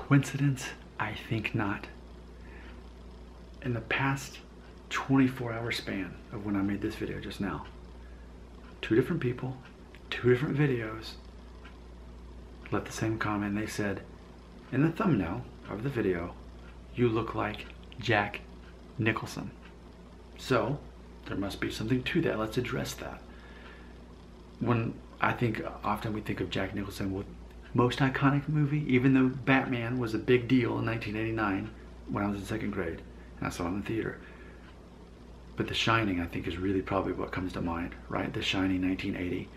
Coincidence? I think not. In the past 24-hour span of when I made this video just now, 2 different people, 2 different videos left the same comment. They said, in the thumbnail of the video, you look like Jack Nicholson. So there must be something to that. Let's address that. When I think often we think of Jack Nicholson with most iconic movie, even though Batman was a big deal in 1989 when I was in 2nd grade and I saw it in the theater. But The Shining, I think, is really probably what comes to mind, right? The Shining, 1980.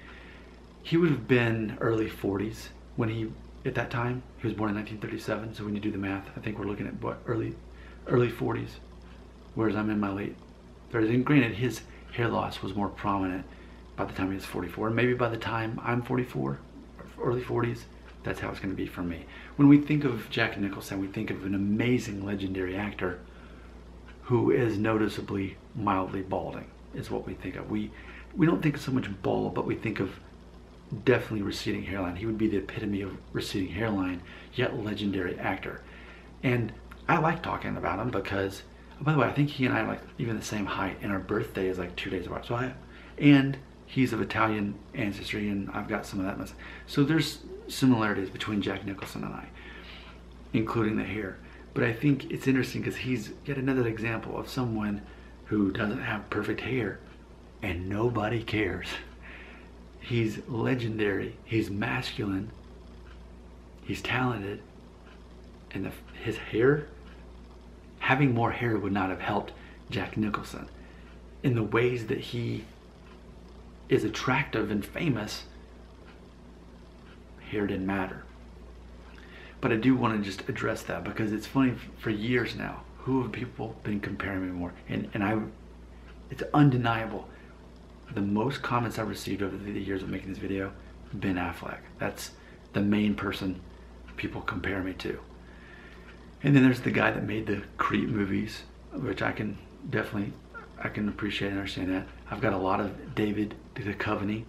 He would have been early 40s when at that time, he was born in 1937, so when you do the math, I think we're looking at what, early 40s, whereas I'm in my late 30s. And granted, his hair loss was more prominent by the time he was 44, and maybe by the time I'm 44, early 40s, that's how it's going to be for me. When we think of Jack Nicholson, we think of an amazing, legendary actor who is noticeably mildly balding, is what we think of. We don't think so much bald, but we think of definitely receding hairline. He would be the epitome of receding hairline, yet legendary actor. And I like talking about him because, oh, by the way, I think he and I are like even the same height, and our birthday is like 2 days apart. And he's of Italian ancestry, and I've got some of that. So there's similarities between Jack Nicholson and I, including the hair. But I think it's interesting because he's yet another example of someone who doesn't have perfect hair and nobody cares. He's legendary, he's masculine, he's talented, and his hair, having more hair would not have helped Jack Nicholson in the ways that he is attractive and famous. Hair didn't matter. But I do want to just address that because it's funny, for years now, who have people been comparing me more? And it's undeniable. The most comments I've received over the years of making this video, Ben Affleck. That's the main person people compare me to. And then there's the guy that made the Creep movies, which I can appreciate and understand that. I've got a lot of David Duchovny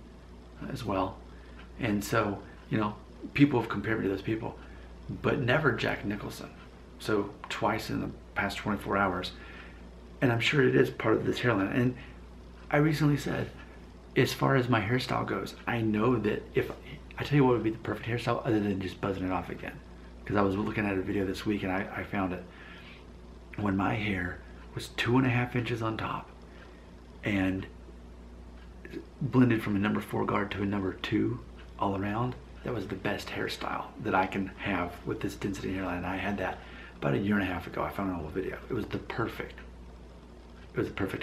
as well. And so, you know, people have compared me to those people, but never Jack Nicholson. So twice in the past 24 hours. And I'm sure it is part of this hairline. And I recently said, as far as my hairstyle goes, I know that if I tell you what would be the perfect hairstyle other than just buzzing it off again. Because I was looking at a video this week and I found it. When my hair was 2.5 inches on top and blended from a number 4 guard to a number 2 all around, that was the best hairstyle that I can have with this density hairline. And I had that about 1.5 years ago. I found an old video. It was the perfect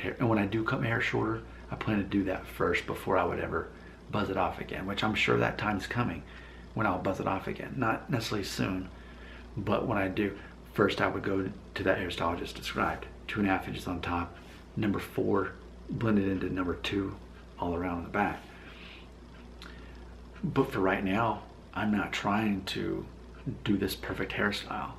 hair. And when I do cut my hair shorter, I plan to do that first before I would ever buzz it off again, which I'm sure that time's coming when I'll buzz it off again. Not necessarily soon, but when I do, first I would go to that hairstyle I just described. 2.5 inches on top, number 4 blended into number 2 all around the back. But for right now, I'm not trying to do this perfect hairstyle.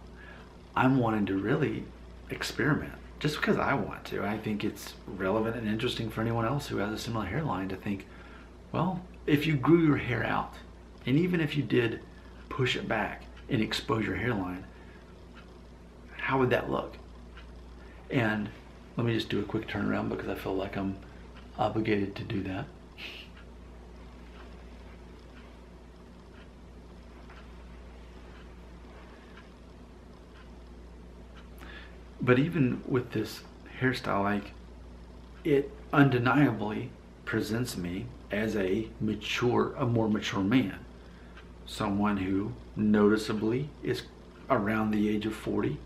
I'm wanting to really experiment just because I want to. I think it's relevant and interesting for anyone else who has a similar hairline to think, well, if you grew your hair out, and even if you did push it back and expose your hairline, how would that look? And let me just do a quick turnaround because I feel like I'm obligated to do that. But even with this hairstyle, like, it undeniably presents me as a more mature man. Someone who noticeably is around the age of 40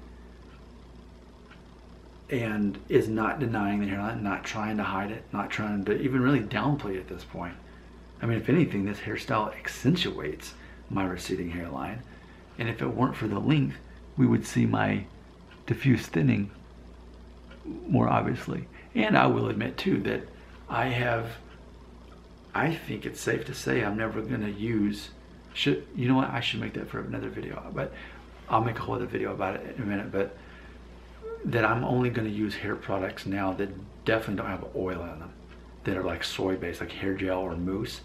and is not denying the hairline, not trying to hide it, not trying to even really downplay it at this point. I mean, if anything, this hairstyle accentuates my receding hairline. And if it weren't for the length, we would see my diffuse thinning more obviously. And I will admit too that I think it's safe to say I'm never gonna use, you know what, I should make that for another video, but I'll make a whole other video about it in a minute, but that I'm only gonna use hair products now that definitely don't have oil in them, that are like soy based, like hair gel or mousse,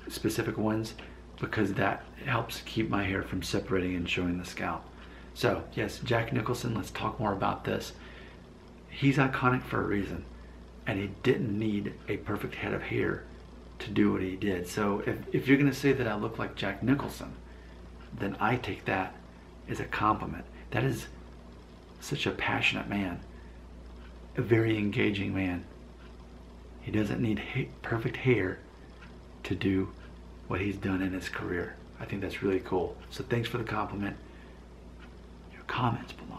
specific ones, because that helps keep my hair from separating and showing the scalp. So yes, Jack Nicholson, let's talk more about this. He's iconic for a reason, and he didn't need a perfect head of hair to do what he did. So if you're gonna say that I look like Jack Nicholson, then I take that as a compliment. That is such a passionate man, a very engaging man. He doesn't need perfect hair to do what he's done in his career. I think that's really cool. So thanks for the compliment. Your comments below.